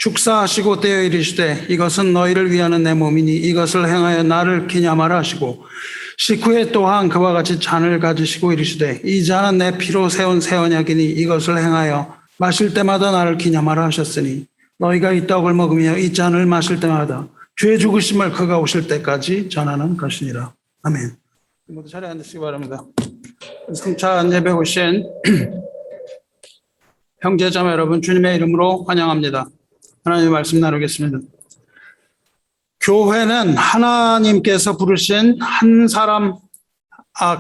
축사하시고 떼어 이르시되 이것은 너희를 위하는 내 몸이니 이것을 행하여 나를 기념하라 하시고 식후에 또한 그와 같이 잔을 가지시고 이르시되 이 잔은 내 피로 세운 새 언약이니 이것을 행하여 마실 때마다 나를 기념하라 하셨으니 너희가 이 떡을 먹으며 이 잔을 마실 때마다 주의 죽으심을 그가 오실 때까지 전하는 것이니라. 아멘. 모두 자리에 앉으시기 바랍니다. 3차 예배 오신 형제자매 여러분, 주님의 이름으로 환영합니다. 하나님의 말씀 나누겠습니다. 교회는 하나님께서 부르신 한 사람,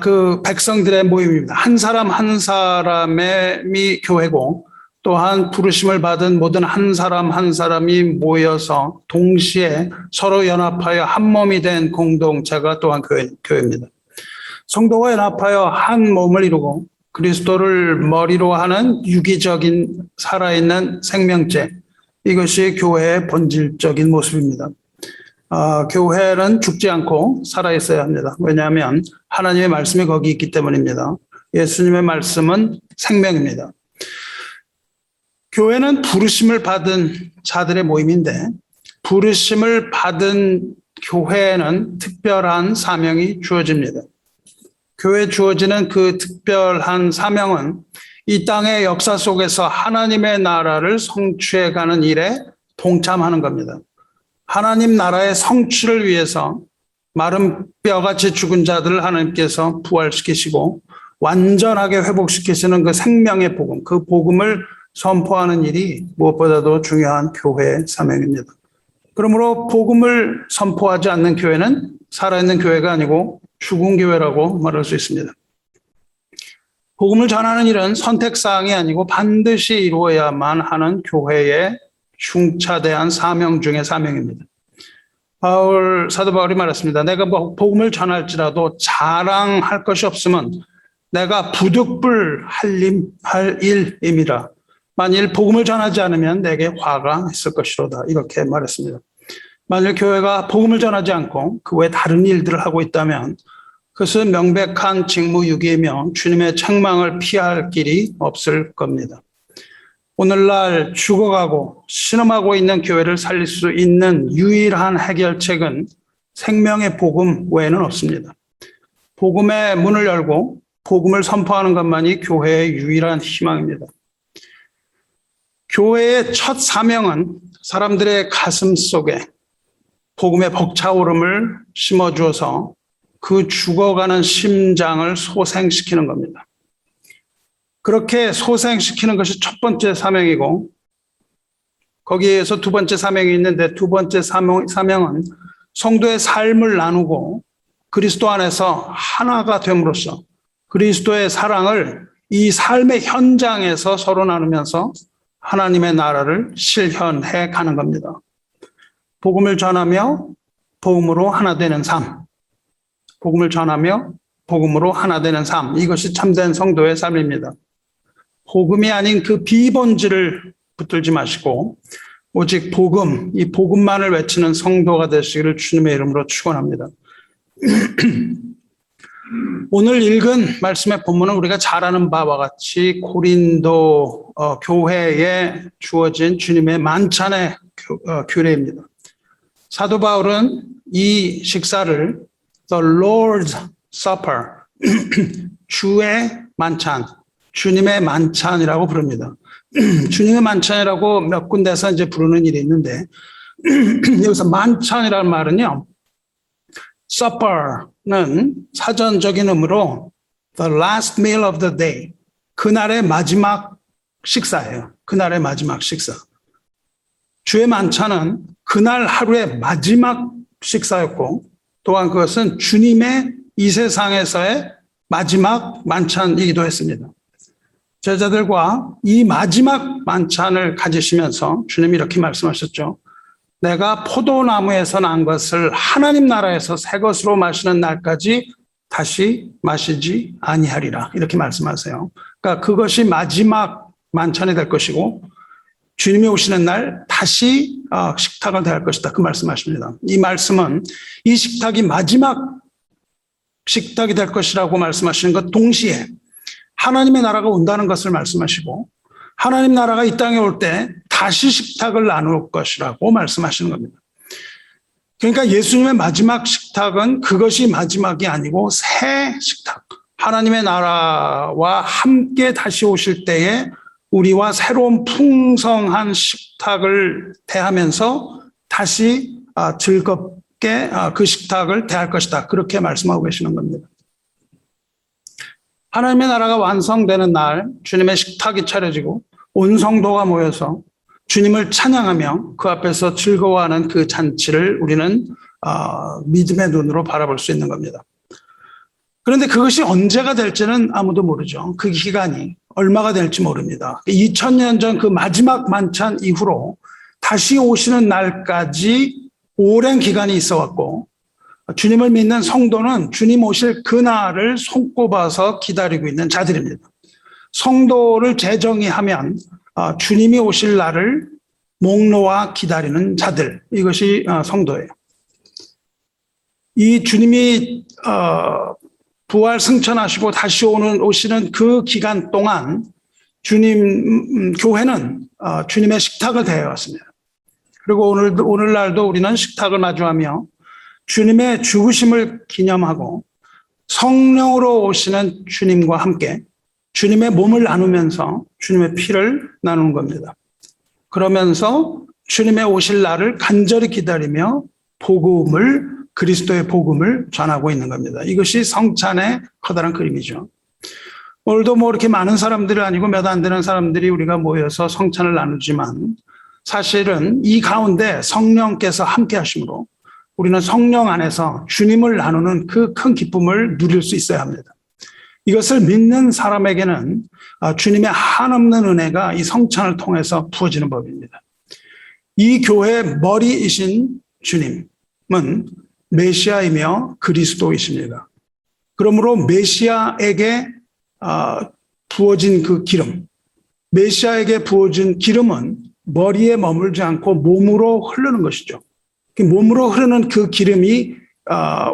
그 백성들의 모임입니다. 한 사람 한 사람이 교회고, 또한 부르심을 받은 모든 한 사람 한 사람이 모여서 동시에 서로 연합하여 한 몸이 된 공동체가 또한 교회입니다. 성도가 연합하여 한 몸을 이루고 그리스도를 머리로 하는 유기적인 살아있는 생명체, 이것이 교회의 본질적인 모습입니다. 교회는 죽지 않고 살아있어야 합니다. 왜냐하면 하나님의 말씀이 거기 있기 때문입니다. 예수님의 말씀은 생명입니다. 교회는 부르심을 받은 자들의 모임인데, 부르심을 받은 교회에는 특별한 사명이 주어집니다. 교회에 주어지는 그 특별한 사명은 이 땅의 역사 속에서 하나님의 나라를 성취해가는 일에 동참하는 겁니다. 하나님 나라의 성취를 위해서 마른 뼈같이 죽은 자들을 하나님께서 부활시키시고 완전하게 회복시키시는 그 생명의 복음, 그 복음을 선포하는 일이 무엇보다도 중요한 교회의 사명입니다. 그러므로 복음을 선포하지 않는 교회는 살아있는 교회가 아니고 죽은 교회라고 말할 수 있습니다. 복음을 전하는 일은 선택사항이 아니고 반드시 이루어야만 하는 교회의 중차대한 사명 중의 사명입니다. 사도 바울이 말했습니다. 내가 복음을 전할지라도 자랑할 것이 없으면 내가 부득불할 일임이라. 만일 복음을 전하지 않으면 내게 화가 있을 것이로다. 이렇게 말했습니다. 만일 교회가 복음을 전하지 않고 그 외 다른 일들을 하고 있다면 그것은 명백한 직무유기이며 주님의 책망을 피할 길이 없을 겁니다. 오늘날 죽어가고 신음하고 있는 교회를 살릴 수 있는 유일한 해결책은 생명의 복음 외에는 없습니다. 복음의 문을 열고 복음을 선포하는 것만이 교회의 유일한 희망입니다. 교회의 첫 사명은 사람들의 가슴 속에 복음의 벅차오름을 심어주어서 그 죽어가는 심장을 소생시키는 겁니다. 그렇게 소생시키는 것이 첫 번째 사명이고, 거기에서 두 번째 사명이 있는데, 두 번째 사명은 성도의 삶을 나누고 그리스도 안에서 하나가 됨으로써 그리스도의 사랑을 이 삶의 현장에서 서로 나누면서 하나님의 나라를 실현해 가는 겁니다. 복음을 전하며 복음으로 하나 되는 삶, 복음을 전하며 복음으로 하나 되는 삶, 이것이 참된 성도의 삶입니다. 복음이 아닌 그 비본질을 붙들지 마시고 오직 복음, 이 복음만을 외치는 성도가 되시기를 주님의 이름으로 축원합니다. 오늘 읽은 말씀의 본문은 우리가 잘 아는 바와 같이 고린도 교회에 주어진 주님의 만찬의 규례입니다. 사도 바울은 이 식사를 The Lord's Supper, 주의 만찬, 주님의 만찬이라고 부릅니다. 주님의 만찬이라고 몇 군데서 이제 부르는 일이 있는데, 여기서 만찬이라는 말은요, supper는 사전적인 의미로 the last meal of the day, 그날의 마지막 식사예요. 그날의 마지막 식사. 주의 만찬은 그날 하루의 마지막 식사였고, 또한 그것은 주님의 이 세상에서의 마지막 만찬이기도 했습니다. 제자들과 이 마지막 만찬을 가지시면서 주님이 이렇게 말씀하셨죠. 내가 포도나무에서 난 것을 하나님 나라에서 새 것으로 마시는 날까지 다시 마시지 아니하리라. 이렇게 말씀하세요. 그러니까 그것이 마지막 만찬이 될 것이고 주님이 오시는 날 다시 식탁을 대할 것이다. 그 말씀하십니다. 이 말씀은 이 식탁이 마지막 식탁이 될 것이라고 말씀하시는 것 동시에 하나님의 나라가 온다는 것을 말씀하시고 하나님 나라가 이 땅에 올 때 다시 식탁을 나눌 것이라고 말씀하시는 겁니다. 그러니까 예수님의 마지막 식탁은 그것이 마지막이 아니고 새 식탁, 하나님의 나라와 함께 다시 오실 때에 우리와 새로운 풍성한 식탁을 대하면서 다시 즐겁게 그 식탁을 대할 것이다. 그렇게 말씀하고 계시는 겁니다. 하나님의 나라가 완성되는 날 주님의 식탁이 차려지고 온 성도가 모여서 주님을 찬양하며 그 앞에서 즐거워하는 그 잔치를 우리는 믿음의 눈으로 바라볼 수 있는 겁니다. 그런데 그것이 언제가 될지는 아무도 모르죠. 그 기간이 얼마가 될지 모릅니다. 2000년 전 그 마지막 만찬 이후로 다시 오시는 날까지 오랜 기간이 있어 왔고 주님을 믿는 성도는 주님 오실 그날을 손꼽아서 기다리고 있는 자들입니다. 성도를 재정의하면 주님이 오실 날을 목놓아 기다리는 자들, 이것이 성도예요. 이 주님이 부활 승천하시고 다시 오시는 그 기간 동안 교회는 주님의 식탁을 대해왔습니다. 그리고 오늘날도 우리는 식탁을 마주하며 주님의 죽으심을 기념하고 성령으로 오시는 주님과 함께 주님의 몸을 나누면서 주님의 피를 나누는 겁니다. 그러면서 주님의 오실 날을 간절히 기다리며 그리스도의 복음을 전하고 있는 겁니다. 이것이 성찬의 커다란 그림이죠. 오늘도 이렇게 많은 사람들이 아니고 몇 안 되는 사람들이 우리가 모여서 성찬을 나누지만 사실은 이 가운데 성령께서 함께 하심으로 우리는 성령 안에서 주님을 나누는 그 큰 기쁨을 누릴 수 있어야 합니다. 이것을 믿는 사람에게는 주님의 한없는 은혜가 이 성찬을 통해서 부어지는 법입니다. 이 교회의 머리이신 주님은 메시아이며 그리스도이십니다. 그러므로 메시아에게 부어진 그 기름, 메시아에게 부어진 기름은 머리에 머물지 않고 몸으로 흐르는 것이죠. 몸으로 흐르는 그 기름이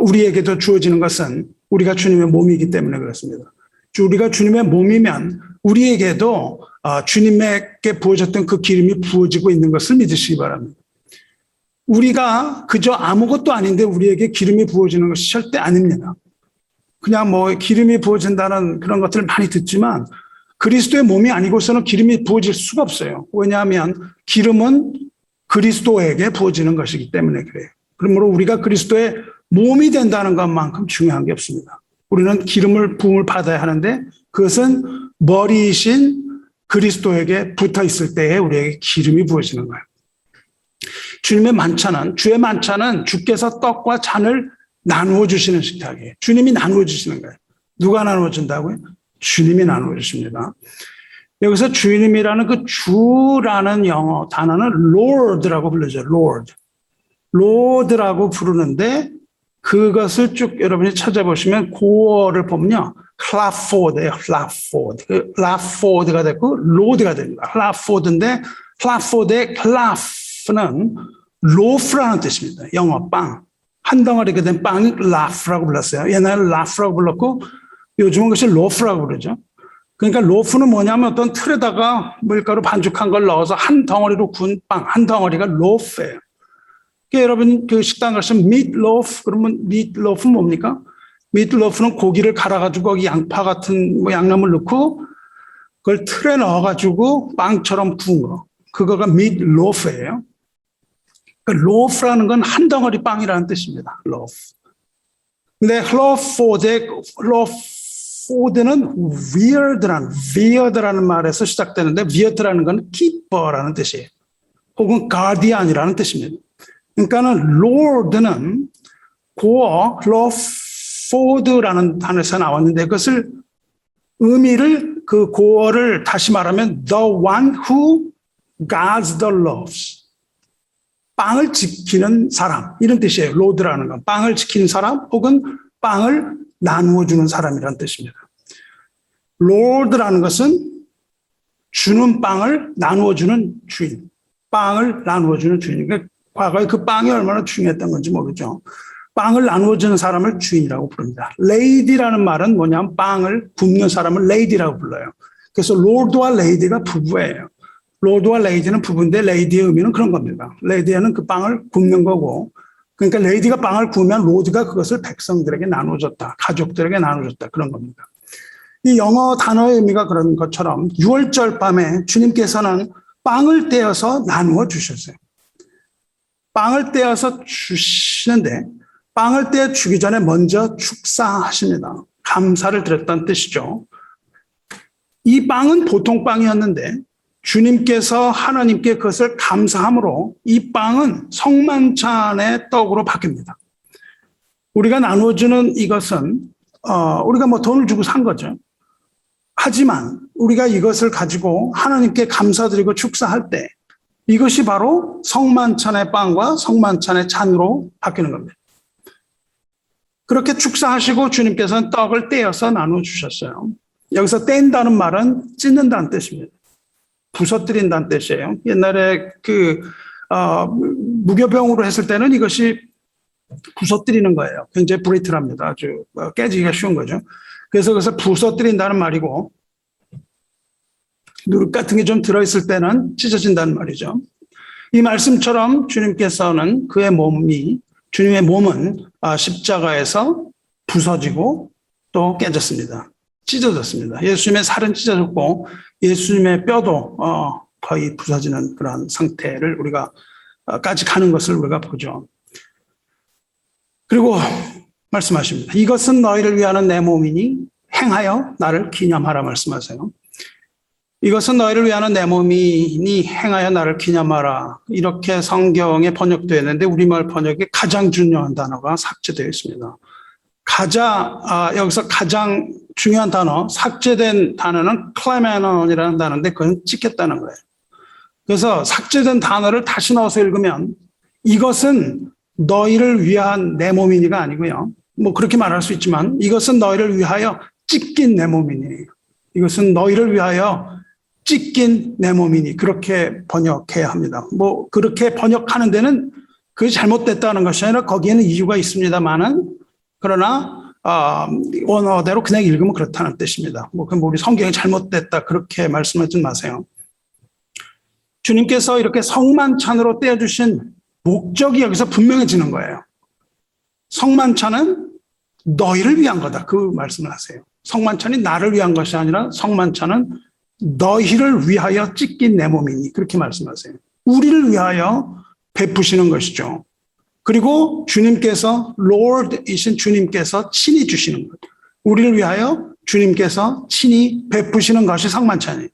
우리에게도 주어지는 것은 우리가 주님의 몸이기 때문에 그렇습니다. 우리가 주님의 몸이면 우리에게도 주님에게 부어졌던 그 기름이 부어지고 있는 것을 믿으시기 바랍니다. 우리가 그저 아무것도 아닌데 우리에게 기름이 부어지는 것이 절대 아닙니다. 그냥 기름이 부어진다는 그런 것들을 많이 듣지만 그리스도의 몸이 아니고서는 기름이 부어질 수가 없어요. 왜냐하면 기름은 그리스도에게 부어지는 것이기 때문에 그래요. 그러므로 우리가 그리스도의 몸이 된다는 것만큼 중요한 게 없습니다. 우리는 부음을 받아야 하는데 그것은 머리이신 그리스도에게 붙어 있을 때에 우리에게 기름이 부어지는 거예요. 주의 만찬은 주께서 떡과 잔을 나누어 주시는 식탁이에요. 주님이 나누어 주시는 거예요. 누가 나누어 준다고요? 주님이 나누어 주십니다. 여기서 주님이라는 그 주라는 영어 단어는 Lord라고 부르죠. Lord라고 부르는데 그것을 쭉 여러분이 찾아보시면 고어를 보면요. 클라포드예요. 클라포드가 됐고 로드가 됩니다. 클라포드인데 클라포드의 클라프는 로프라는 뜻입니다. 영어 빵. 한 덩어리가 된 빵이 라프라고 불렀어요. 옛날에 라프라고 불렀고 요즘은 그것이 로프라고 부르죠. 그러니까 로프는 뭐냐면 어떤 틀에다가 밀가루 반죽한 걸 넣어서 한 덩어리로 구운 빵, 한 덩어리가 로프예요. 그러니까 여러분 그 식당 가시면 미트로프 그러면 미트로프는 뭡니까? 미트로프는 고기를 갈아가지고 거기 양파 같은 양념을 넣고 그걸 틀에 넣어가지고 빵처럼 구운 거. 그거가 미트로프예요. 그러니까 로프라는 건 한 덩어리 빵이라는 뜻입니다. 로프. 근데 로포드는 weird라는 말에서 시작되는데 weird라는 건 keeper라는 뜻이에요. 혹은 guardian이라는 뜻입니다. 그러니까는 Lord는 고어 로포드라는 단어에서 나왔는데 그것을 의미를 그 고어를 다시 말하면 the one who guards the loaves. 빵을 지키는 사람 이런 뜻이에요. 로드라는 건 빵을 지키는 사람 혹은 빵을 나누어 주는 사람이라는 뜻입니다. 로드라는 것은 주는 빵을 나누어 주는 주인, 빵을 나누어 주는 주인. 그러니까 과거에 그 빵이 얼마나 중요했던 건지 모르죠. 빵을 나누어 주는 사람을 주인이라고 부릅니다. 레이디라는 말은 뭐냐면 빵을 굽는 사람을 레이디라고 불러요. 그래서 롤드와 레이디가 부부예요. 로드와 레이디는 부부인데 레이디의 의미는 그런 겁니다. 레이디는 그 빵을 굽는 거고, 그러니까 레이디가 빵을 구우면 로드가 그것을 백성들에게 나눠줬다, 가족들에게 나눠줬다, 그런 겁니다. 이 영어 단어의 의미가 그런 것처럼 6월절 밤에 주님께서는 빵을 떼어서 나누어 주셨어요. 빵을 떼어서 주시는데 빵을 떼어 주기 전에 먼저 축사하십니다. 감사를 드렸다는 뜻이죠. 이 빵은 보통 빵이었는데 주님께서 하나님께 그것을 감사함으로 이 빵은 성만찬의 떡으로 바뀝니다. 우리가 나눠주는 이것은 우리가 뭐 돈을 주고 산 거죠. 하지만 우리가 이것을 가지고 하나님께 감사드리고 축사할 때 이것이 바로 성만찬의 빵과 성만찬의 잔으로 바뀌는 겁니다. 그렇게 축사하시고 주님께서는 떡을 떼어서 나눠주셨어요. 여기서 뗀다는 말은 찢는다는 뜻입니다. 부서뜨린다는 뜻이에요. 옛날에 무교병으로 했을 때는 이것이 부서뜨리는 거예요. 굉장히 브리틀합니다. 아주 깨지기가 쉬운 거죠. 그래서 그것을 부서뜨린다는 말이고, 누룩 같은 게 좀 들어있을 때는 찢어진다는 말이죠. 이 말씀처럼 주님께서는 주님의 몸은 십자가에서 부서지고 또 깨졌습니다. 찢어졌습니다. 예수님의 살은 찢어졌고 예수님의 뼈도 거의 부서지는 그런 상태를 까지 가는 것을 우리가 보죠. 그리고 말씀하십니다. 이것은 너희를 위하는 내 몸이니 행하여 나를 기념하라 말씀하세요. 이것은 너희를 위하는 내 몸이니 행하여 나를 기념하라. 이렇게 성경에 번역되어 있는데 우리말 번역에 가장 중요한 단어가 삭제되어 있습니다. 여기서 가장 중요한 단어, 삭제된 단어는 클레메논이라는 단어인데 그건 찍혔다는 거예요. 그래서 삭제된 단어를 다시 넣어서 읽으면 이것은 너희를 위한 내 몸이니가 아니고요. 뭐 그렇게 말할 수 있지만 이것은 너희를 위하여 찢긴 내 몸이니. 이것은 너희를 위하여 찢긴 내 몸이니. 그렇게 번역해야 합니다. 뭐 그렇게 번역하는 데는 그게 잘못됐다는 것이 아니라 거기에는 이유가 있습니다만은 그러나 원어대로 그냥 읽으면 그렇다는 뜻입니다. 뭐 우리 성경이 잘못됐다 그렇게 말씀하지 마세요. 주님께서 이렇게 성만찬으로 떼어주신 목적이 여기서 분명해지는 거예요. 성만찬은 너희를 위한 거다. 그 말씀을 하세요. 성만찬이 나를 위한 것이 아니라 성만찬은 너희를 위하여 찢긴 내 몸이니. 그렇게 말씀하세요. 우리를 위하여 베푸시는 것이죠. 그리고 주님께서 Lord이신 주님께서 친히 주시는 것. 우리를 위하여 주님께서 친히 베푸시는 것이 성만찬이에요.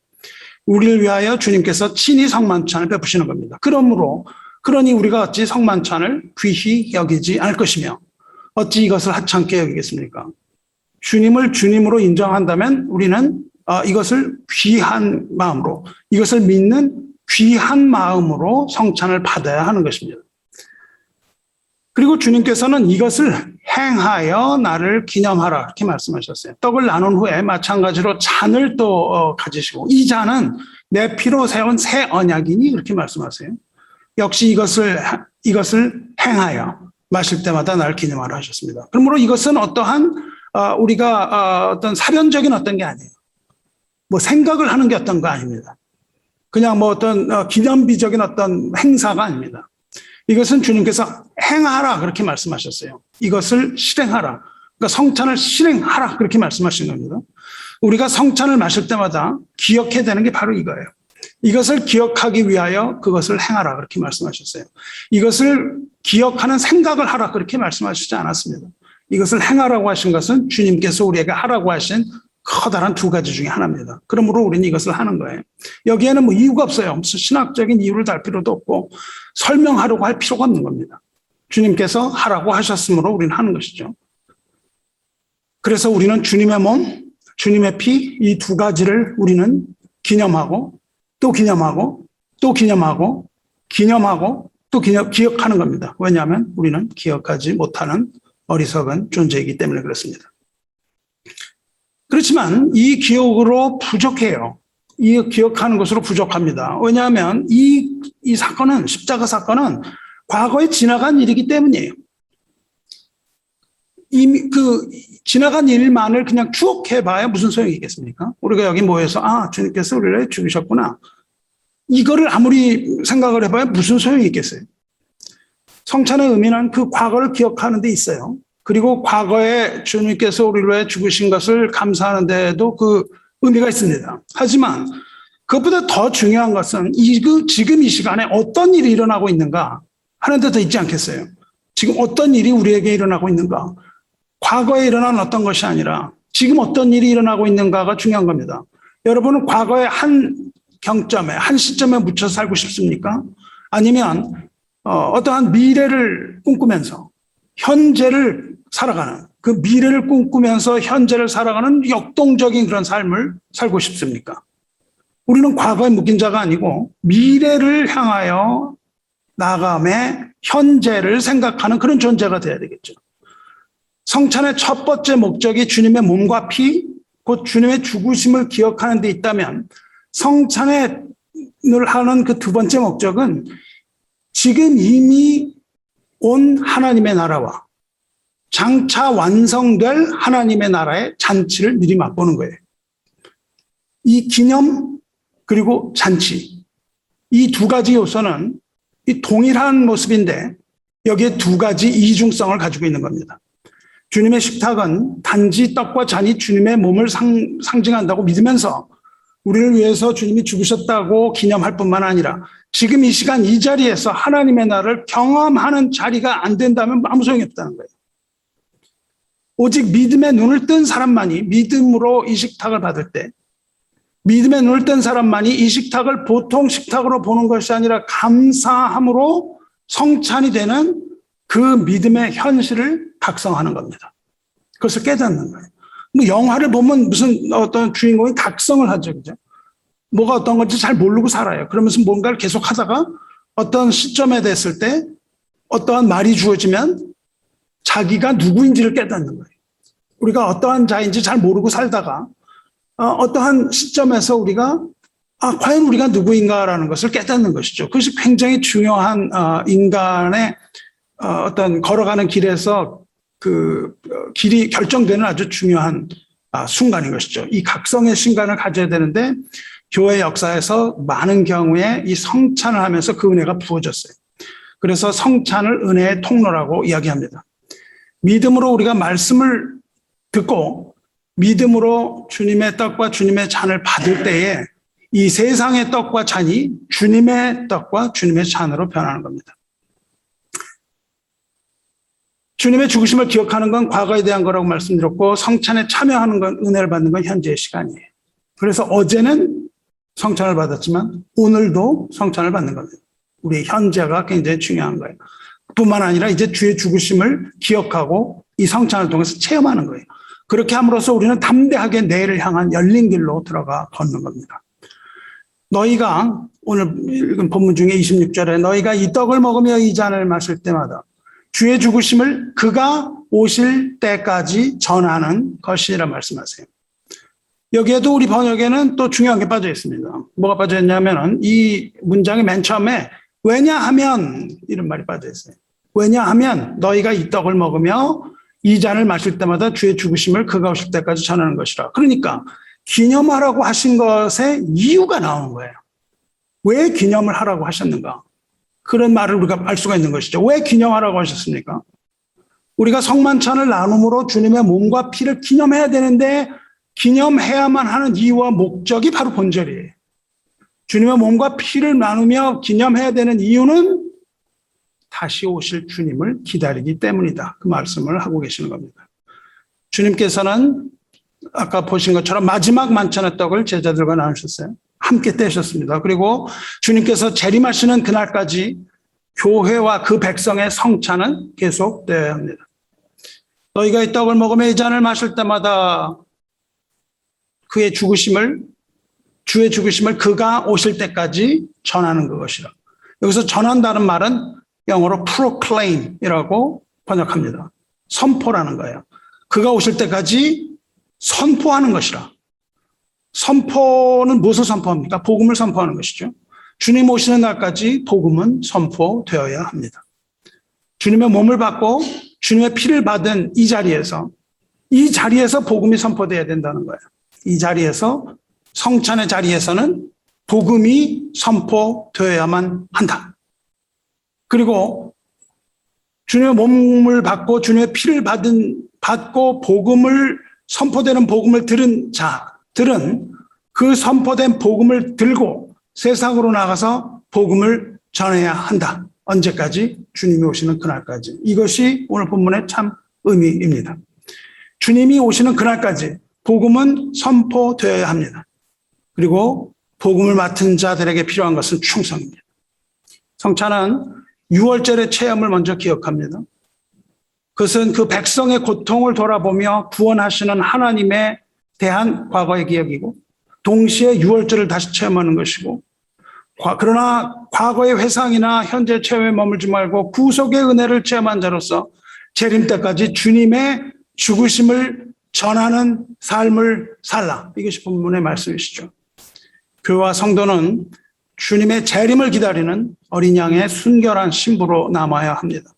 우리를 위하여 주님께서 친히 성만찬을 베푸시는 겁니다. 그러니 우리가 어찌 성만찬을 귀히 여기지 않을 것이며 어찌 이것을 하찮게 여기겠습니까? 주님을 주님으로 인정한다면 우리는 이것을 귀한 마음으로, 이것을 믿는 귀한 마음으로 성찬을 받아야 하는 것입니다. 그리고 주님께서는 이것을 행하여 나를 기념하라 이렇게 말씀하셨어요. 떡을 나눈 후에 마찬가지로 잔을 또 가지시고 이 잔은 내 피로 세운 새 언약이니 이렇게 말씀하세요. 역시 이것을 행하여 마실 때마다 나를 기념하라 하셨습니다. 그러므로 이것은 어떠한 우리가 어떤 사변적인 어떤 게 아니에요. 뭐 생각을 하는 게 어떤 거 아닙니다. 그냥 뭐 어떤 기념비적인 어떤 행사가 아닙니다. 이것은 주님께서 행하라 그렇게 말씀하셨어요. 이것을 실행하라. 그러니까 성찬을 실행하라 그렇게 말씀하신 겁니다. 우리가 성찬을 마실 때마다 기억해야 되는 게 바로 이거예요. 이것을 기억하기 위하여 그것을 행하라 그렇게 말씀하셨어요. 이것을 기억하는 생각을 하라 그렇게 말씀하시지 않았습니다. 이것을 행하라고 하신 것은 주님께서 우리에게 하라고 하신 커다란 두 가지 중에 하나입니다. 그러므로 우리는 이것을 하는 거예요. 여기에는 뭐 이유가 없어요. 무슨 신학적인 이유를 달 필요도 없고 설명하려고 할 필요가 없는 겁니다. 주님께서 하라고 하셨으므로 우리는 하는 것이죠. 그래서 우리는 주님의 몸, 주님의 피, 이 두 가지를 우리는 기념하고 또 기념하고 또 기념하고 기념하고 또 기억하는 겁니다. 왜냐하면 우리는 기억하지 못하는 어리석은 존재이기 때문에 그렇습니다. 그렇지만 이 기억으로 부족해요. 이 기억하는 것으로 부족합니다. 왜냐하면 이 사건은, 십자가 사건은 과거에 지나간 일이기 때문이에요. 이미 지나간 일만을 그냥 추억해봐야 무슨 소용이 있겠습니까? 우리가 여기 모여서 주님께서 우리를 죽이셨구나. 이거를 아무리 생각을 해봐야 무슨 소용이 있겠어요. 성찬의 의미는 그 과거를 기억하는 데 있어요. 그리고 과거에 주님께서 우리를 위해 죽으신 것을 감사하는 데에도 그 의미가 있습니다. 하지만 그것보다 더 중요한 것은 지금 이 시간에 어떤 일이 일어나고 있는가 하는 데 더 있지 않겠어요. 지금 어떤 일이 우리에게 일어나고 있는가. 과거에 일어난 어떤 것이 아니라 지금 어떤 일이 일어나고 있는가가 중요한 겁니다. 여러분은 과거의 한 경점에, 한 시점에 묻혀 살고 싶습니까? 아니면 어떠한 미래를 꿈꾸면서 현재를 살아가는, 그 미래를 꿈꾸면서 현재를 살아가는 역동적인 그런 삶을 살고 싶습니까? 우리는 과거에 묶인 자가 아니고 미래를 향하여 나아감에 현재를 생각하는 그런 존재가 되어야 되겠죠. 성찬의 첫 번째 목적이 주님의 몸과 피, 곧 주님의 죽으심을 기억하는 데 있다면 성찬을 하는 그 두 번째 목적은 지금 이미 온 하나님의 나라와 장차 완성될 하나님의 나라의 잔치를 미리 맛보는 거예요. 이 기념 그리고 잔치, 이 두 가지 요소는 이 동일한 모습인데 여기에 두 가지 이중성을 가지고 있는 겁니다. 주님의 식탁은 단지 떡과 잔이 주님의 몸을 상징한다고 믿으면서 우리를 위해서 주님이 죽으셨다고 기념할 뿐만 아니라 지금 이 시간 이 자리에서 하나님의 나라를 경험하는 자리가 안 된다면 아무 소용이 없다는 거예요. 오직 믿음의 눈을 뜬 사람만이 믿음으로 이 식탁을 받을 때 믿음의 눈을 뜬 사람만이 이 식탁을 보통 식탁으로 보는 것이 아니라 감사함으로 성찬이 되는 그 믿음의 현실을 각성하는 겁니다. 그것을 깨닫는 거예요. 뭐 영화를 보면 무슨 어떤 주인공이 각성을 하죠. 그죠? 뭐가 어떤 건지 잘 모르고 살아요. 그러면서 뭔가를 계속 하다가 어떤 시점에 됐을 때 어떠한 말이 주어지면 자기가 누구인지를 깨닫는 거예요. 우리가 어떠한 자인지 잘 모르고 살다가 어떠한 시점에서 우리가 과연 우리가 누구인가라는 것을 깨닫는 것이죠. 그것이 굉장히 중요한 인간의 어떤 걸어가는 길에서 그 길이 결정되는 아주 중요한 순간인 것이죠. 이 각성의 순간을 가져야 되는데 교회 역사에서 많은 경우에 이 성찬을 하면서 그 은혜가 부어졌어요. 그래서 성찬을 은혜의 통로라고 이야기합니다. 믿음으로 우리가 말씀을 듣고 믿음으로 주님의 떡과 주님의 잔을 받을 때에 이 세상의 떡과 잔이 주님의 떡과 주님의 잔으로 변하는 겁니다. 주님의 죽으심을 기억하는 건 과거에 대한 거라고 말씀드렸고 성찬에 참여하는 건 은혜를 받는 건 현재의 시간이에요. 그래서 어제는 성찬을 받았지만 오늘도 성찬을 받는 겁니다. 우리의 현재가 굉장히 중요한 거예요. 뿐만 아니라 이제 주의 죽으심을 기억하고 이 성찬을 통해서 체험하는 거예요. 그렇게 함으로써 우리는 담대하게 내일을 향한 열린 길로 들어가 걷는 겁니다. 너희가 오늘 읽은 본문 중에 26절에 너희가 이 떡을 먹으며 이 잔을 마실 때마다 주의 죽으심을 그가 오실 때까지 전하는 것이라 말씀하세요. 여기에도 우리 번역에는 또 중요한 게 빠져 있습니다. 뭐가 빠져 있냐면은 이 문장의 맨 처음에 왜냐하면 이런 말이 빠져 있어요. 왜냐하면 너희가 이 떡을 먹으며 이 잔을 마실 때마다 주의 죽으심을 그가 오실 때까지 전하는 것이라. 그러니까 기념하라고 하신 것에 이유가 나오는 거예요. 왜 기념을 하라고 하셨는가? 그런 말을 우리가 알 수가 있는 것이죠. 왜 기념하라고 하셨습니까? 우리가 성만찬을 나눔으로 주님의 몸과 피를 기념해야 되는데 기념해야만 하는 이유와 목적이 바로 본절이에요. 주님의 몸과 피를 나누며 기념해야 되는 이유는 다시 오실 주님을 기다리기 때문이다. 그 말씀을 하고 계시는 겁니다. 주님께서는 아까 보신 것처럼 마지막 만찬의 떡을 제자들과 나누셨어요. 함께 떼셨습니다. 그리고 주님께서 재림하시는 그날까지 교회와 그 백성의 성찬은 계속되어야 합니다. 너희가 이 떡을 먹으며 이 잔을 마실 때마다 그의 죽으심을, 주의 죽으심을 그가 오실 때까지 전하는 그것이라. 여기서 전한다는 말은 영어로 proclaim이라고 번역합니다. 선포라는 거예요. 그가 오실 때까지 선포하는 것이라. 선포는 무엇을 선포합니까? 복음을 선포하는 것이죠. 주님 오시는 날까지 복음은 선포되어야 합니다. 주님의 몸을 받고 주님의 피를 받은 이 자리에서 복음이 선포되어야 된다는 거예요. 이 자리에서 성찬의 자리에서는 복음이 선포되어야만 한다. 그리고 주님의 몸을 받고 주님의 피를 받고 복음을 선포되는 복음을 들은 자들은 그 선포된 복음을 들고 세상으로 나가서 복음을 전해야 한다. 언제까지? 주님이 오시는 그날까지. 이것이 오늘 본문의 참 의미입니다. 주님이 오시는 그날까지 복음은 선포되어야 합니다. 그리고 복음을 맡은 자들에게 필요한 것은 충성입니다. 성찬은 유월절의 체험을 먼저 기억합니다. 그것은 그 백성의 고통을 돌아보며 구원하시는 하나님에 대한 과거의 기억이고 동시에 유월절을 다시 체험하는 것이고, 그러나 과거의 회상이나 현재 체험에 머물지 말고 구속의 은혜를 체험한 자로서 재림 때까지 주님의 죽으심을 전하는 삶을 살라. 이것이 본문의 말씀이시죠. 교회와 성도는 주님의 재림을 기다리는 어린 양의 순결한 신부로 남아야 합니다.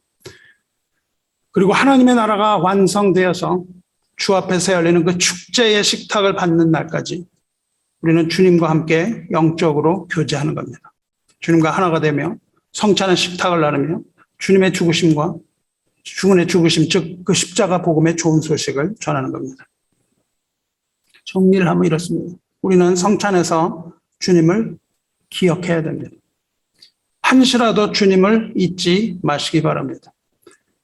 그리고 하나님의 나라가 완성되어서 주 앞에서 열리는 그 축제의 식탁을 받는 날까지 우리는 주님과 함께 영적으로 교제하는 겁니다. 주님과 하나가 되며 성찬의 식탁을 나누며 주님의 죽으심과 죽은의 죽으심, 즉 그 십자가 복음의 좋은 소식을 전하는 겁니다. 정리를 하면 이렇습니다. 우리는 성찬에서 주님을 기억해야 됩니다. 한시라도 주님을 잊지 마시기 바랍니다.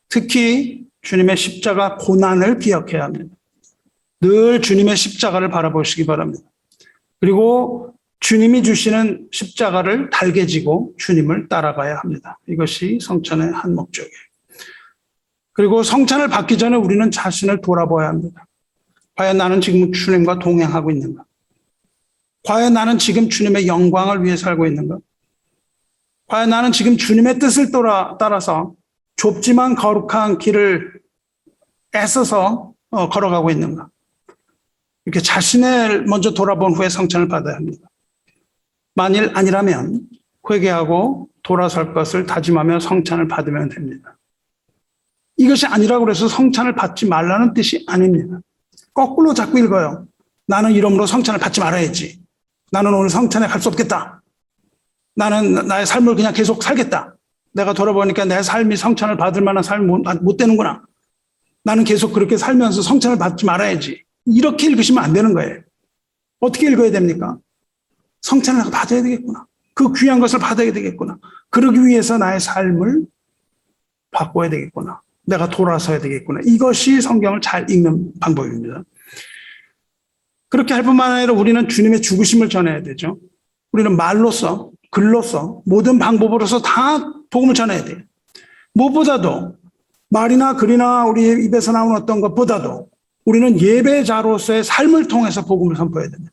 특히 주님의 십자가 고난을 기억해야 합니다. 늘 주님의 십자가를 바라보시기 바랍니다. 그리고 주님이 주시는 십자가를 달게 지고 주님을 따라가야 합니다. 이것이 성찬의 한 목적이에요. 그리고 성찬을 받기 전에 우리는 자신을 돌아봐야 합니다. 과연 나는 지금 주님과 동행하고 있는가? 과연 나는 지금 주님의 영광을 위해 살고 있는가? 과연 나는 지금 주님의 뜻을 따라서 좁지만 거룩한 길을 애써서 걸어가고 있는가? 이렇게 자신을 먼저 돌아본 후에 성찬을 받아야 합니다. 만일 아니라면 회개하고 돌아설 것을 다짐하며 성찬을 받으면 됩니다. 이것이 아니라고 해서 성찬을 받지 말라는 뜻이 아닙니다. 거꾸로 자꾸 읽어요. 나는 이러므로 성찬을 받지 말아야지. 나는 오늘 성찬에 갈 수 없겠다. 나는 나의 삶을 그냥 계속 살겠다. 내가 돌아보니까 내 삶이 성찬을 받을 만한 삶이 못 되는구나. 나는 계속 그렇게 살면서 성찬을 받지 말아야지. 이렇게 읽으시면 안 되는 거예요. 어떻게 읽어야 됩니까? 성찬을 받아야 되겠구나. 그 귀한 것을 받아야 되겠구나. 그러기 위해서 나의 삶을 바꿔야 되겠구나. 내가 돌아서야 되겠구나. 이것이 성경을 잘 읽는 방법입니다. 그렇게 할 뿐만 아니라 우리는 주님의 죽으심을 전해야 되죠. 우리는 말로써, 글로써, 모든 방법으로서 다 복음을 전해야 돼요. 무엇보다도 말이나 글이나 우리 입에서 나오는 어떤 것보다도 우리는 예배자로서의 삶을 통해서 복음을 선포해야 됩니다.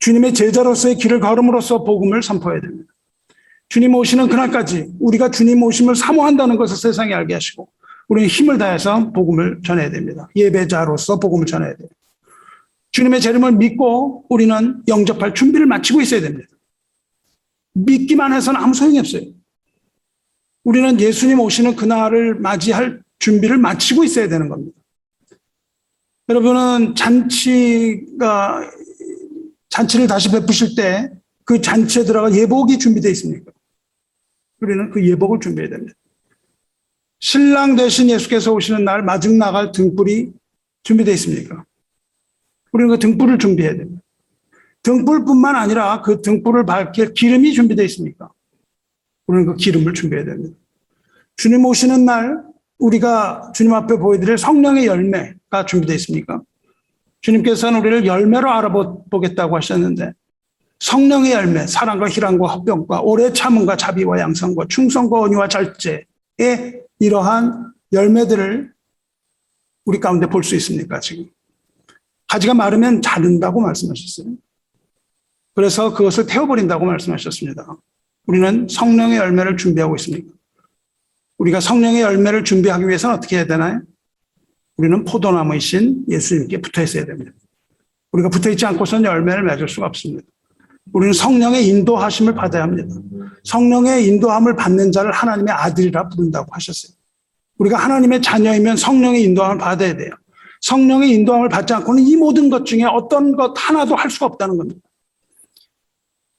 주님의 제자로서의 길을 걸음으로써 복음을 선포해야 됩니다. 주님 오시는 그날까지 우리가 주님 오심을 사모한다는 것을 세상에 알게 하시고 우리는 힘을 다해서 복음을 전해야 됩니다. 예배자로서 복음을 전해야 돼요. 주님의 재림을 믿고 우리는 영접할 준비를 마치고 있어야 됩니다. 믿기만 해서는 아무 소용이 없어요. 우리는 예수님 오시는 그날을 맞이할 준비를 마치고 있어야 되는 겁니다. 여러분은 잔치를 다시 베푸실 때 그 잔치에 들어갈 예복이 준비되어 있습니까? 우리는 그 예복을 준비해야 됩니다. 신랑 대신 예수께서 오시는 날 마중 나갈 등불이 준비되어 있습니까? 우리는 그 등불을 준비해야 됩니다. 등불뿐만 아니라 그 등불을 밝힐 기름이 준비되어 있습니까? 우리는 그 기름을 준비해야 됩니다. 주님 오시는 날 우리가 주님 앞에 보여드릴 성령의 열매가 준비되어 있습니까? 주님께서는 우리를 열매로 알아보겠다고 하셨는데 성령의 열매, 사랑과 희랑과 화평과 오래 참음과 자비와 양선과 충성과 온유와 절제의 이러한 열매들을 우리 가운데 볼 수 있습니까? 지금 가지가 마르면 자른다고 말씀하셨어요. 그래서 그것을 태워버린다고 말씀하셨습니다. 우리는 성령의 열매를 준비하고 있습니까? 우리가 성령의 열매를 준비하기 위해서는 어떻게 해야 되나요? 우리는 포도나무이신 예수님께 붙어 있어야 됩니다. 우리가 붙어 있지 않고서는 열매를 맺을 수가 없습니다. 우리는 성령의 인도하심을 받아야 합니다. 성령의 인도함을 받는 자를 하나님의 아들이라 부른다고 하셨어요. 우리가 하나님의 자녀이면 성령의 인도함을 받아야 돼요. 성령의 인도함을 받지 않고는 이 모든 것 중에 어떤 것 하나도 할 수가 없다는 겁니다.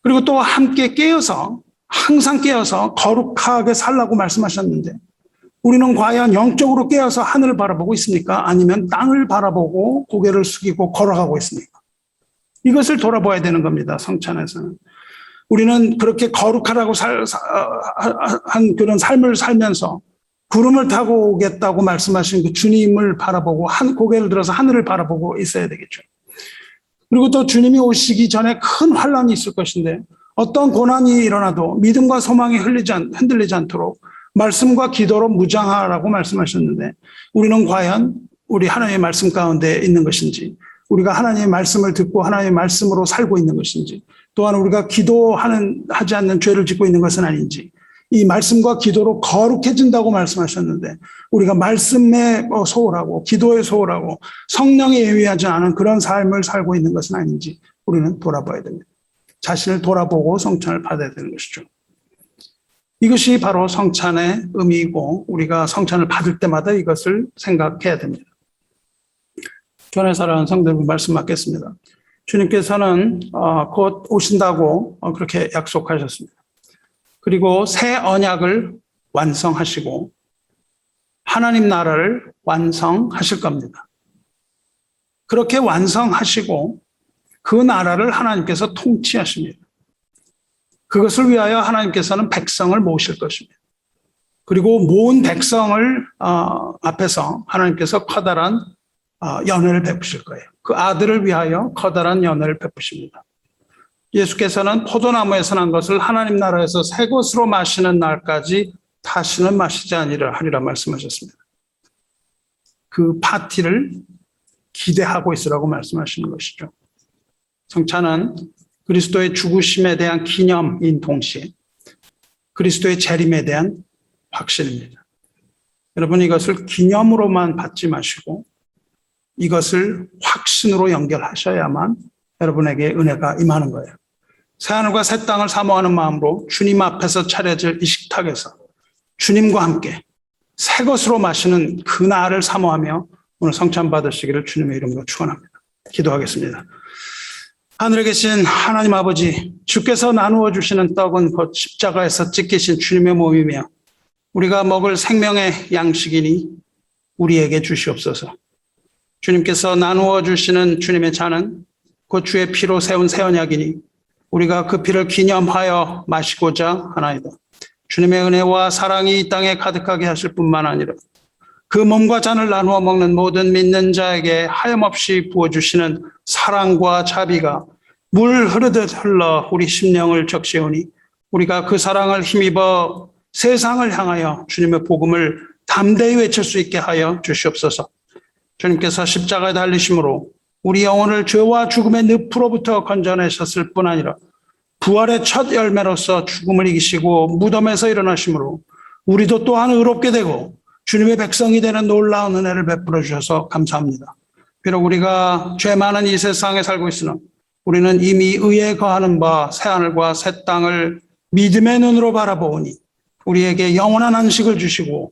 그리고 또 함께 깨어서 항상 깨어서 거룩하게 살라고 말씀하셨는데 우리는 과연 영적으로 깨어서 하늘을 바라보고 있습니까? 아니면 땅을 바라보고 고개를 숙이고 걸어가고 있습니까? 이것을 돌아봐야 되는 겁니다. 성찬에서는. 우리는 그렇게 거룩하라고 한 그런 삶을 살면서 구름을 타고 오겠다고 말씀하신 그 주님을 바라보고 고개를 들어서 하늘을 바라보고 있어야 되겠죠. 그리고 또 주님이 오시기 전에 큰 환란이 있을 것인데 어떤 고난이 일어나도 믿음과 소망이 흔들리지 않도록 말씀과 기도로 무장하라고 말씀하셨는데 우리는 과연 우리 하나님의 말씀 가운데 있는 것인지 우리가 하나님의 말씀을 듣고 하나님의 말씀으로 살고 있는 것인지 또한 우리가 하지 않는 죄를 짓고 있는 것은 아닌지 이 말씀과 기도로 거룩해진다고 말씀하셨는데 우리가 말씀에 소홀하고 기도에 소홀하고 성령에 예의하지 않은 그런 삶을 살고 있는 것은 아닌지 우리는 돌아봐야 됩니다. 자신을 돌아보고 성찬을 받아야 되는 것이죠. 이것이 바로 성찬의 의미이고 우리가 성찬을 받을 때마다 이것을 생각해야 됩니다. 교회 사랑하는 성도 여러분 말씀 받겠습니다. 주님께서는 곧 오신다고 그렇게 약속하셨습니다. 그리고 새 언약을 완성하시고 하나님 나라를 완성하실 겁니다. 그렇게 완성하시고 그 나라를 하나님께서 통치하십니다. 그것을 위하여 하나님께서는 백성을 모으실 것입니다. 그리고 모은 백성을 앞에서 하나님께서 커다란 연회를 베푸실 거예요. 그 아들을 위하여 커다란 연회를 베푸십니다. 예수께서는 포도나무에서 난 것을 하나님 나라에서 새 것으로 마시는 날까지 다시는 마시지 하리라 말씀하셨습니다. 그 파티를 기대하고 있으라고 말씀하시는 것이죠. 성찬은 그리스도의 죽으심에 대한 기념인 동시에 그리스도의 재림에 대한 확신입니다. 여러분 이것을 기념으로만 받지 마시고 이것을 확신으로 연결하셔야만 여러분에게 은혜가 임하는 거예요. 새하늘과 새 땅을 사모하는 마음으로 주님 앞에서 차려질 이 식탁에서 주님과 함께 새 것으로 마시는 그날을 사모하며 오늘 성찬 받으시기를 주님의 이름으로 축원합니다. 기도하겠습니다. 하늘에 계신 하나님 아버지, 주께서 나누어 주시는 떡은 곧 십자가에서 찢기신 주님의 몸이며 우리가 먹을 생명의 양식이니 우리에게 주시옵소서. 주님께서 나누어 주시는 주님의 잔은 곧 주의 피로 세운 새 언약이니 우리가 그 피를 기념하여 마시고자 하나이다. 주님의 은혜와 사랑이 이 땅에 가득하게 하실 뿐만 아니라 그 몸과 잔을 나누어 먹는 모든 믿는 자에게 하염없이 부어주시는 사랑과 자비가 물 흐르듯 흘러 우리 심령을 적시오니 우리가 그 사랑을 힘입어 세상을 향하여 주님의 복음을 담대히 외칠 수 있게 하여 주시옵소서. 주님께서 십자가에 달리심으로 우리 영혼을 죄와 죽음의 늪으로부터 건져내셨을 뿐 아니라 부활의 첫 열매로서 죽음을 이기시고 무덤에서 일어나심으로 우리도 또한 의롭게 되고 주님의 백성이 되는 놀라운 은혜를 베풀어 주셔서 감사합니다. 비록 우리가 죄 많은 이 세상에 살고 있으나 우리는 이미 의에 거하는 바 새하늘과 새 땅을 믿음의 눈으로 바라보니 우리에게 영원한 안식을 주시고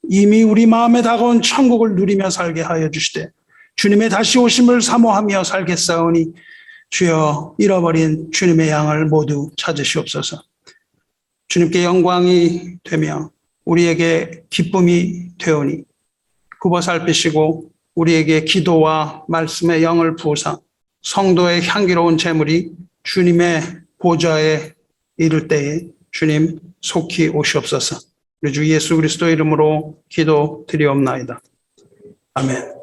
이미 우리 마음에 다가온 천국을 누리며 살게 하여 주시되 주님의 다시 오심을 사모하며 살겠사오니 주여 잃어버린 주님의 양을 모두 찾으시옵소서. 주님께 영광이 되며 우리에게 기쁨이 되오니 굽어 살피시고 우리에게 기도와 말씀의 영을 부으사 성도의 향기로운 제물이 주님의 보좌에 이를 때에 주님 속히 오시옵소서. 우리 주 예수 그리스도 이름으로 기도드리옵나이다. 아멘.